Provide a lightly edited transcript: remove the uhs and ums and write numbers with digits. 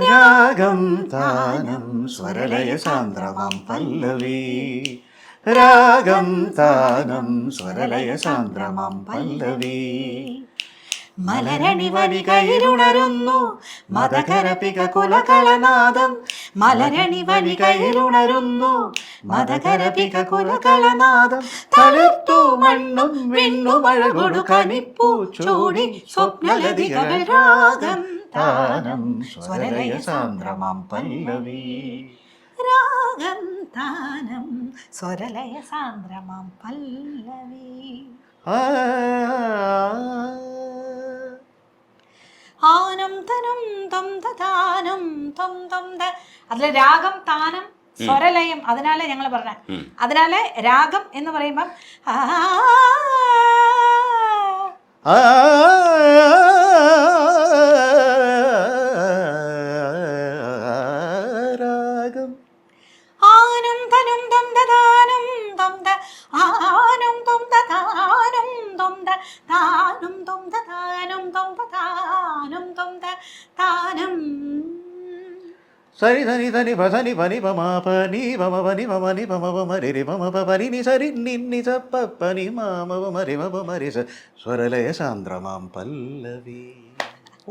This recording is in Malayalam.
രാഗം താനം സ്വരലയ സാന്ദ്രമാം പല്ലവി. രാഗം താനം സ്വരലയ സാന്ദ്രമാം പല്ലവി. മലരണി വനികയിലുണരുന്നു മദകരപിക കുലകളനാദം. മലരണി വനികയിലുണരുന്നു മദകരപിക കുലകളനാദം. തളിർത്തു മണ്ണും വിണ്ണും അഴകൊടു കനിപ്പൂ ചൂടി സ്വപ്നലതികൾ. രാഗം താനം സ്വരലയ സാന്ദ്രമാം പല്ലവി. രാഗം താനം സ്വരലയ സാന്ദ്രമാം പല്ലവി. ആനം തനം തം താനം തം തം ത. അതിലെ രാഗം താനം സ്വരലയം. അതിനാലെ ഞങ്ങൾ പറഞ്ഞ അതിനാലെ രാഗം എന്ന് പറയുമ്പം രാഗം ആനം തനം തം താനം തം ത. ആനം തം താനം തം ത. താനം തം താനം തം താനം തം താനം. സരി ധനി ധനി പനി പനി പമ പനി പമ പനി പമ നി പമ പമ രി രി പമ പ പനി നി സരി നി നി സ പ പനി മാമ പമ രി മ പമ രി സ സ്വരലയ സാന്ദ്രമാം പല്ലവി.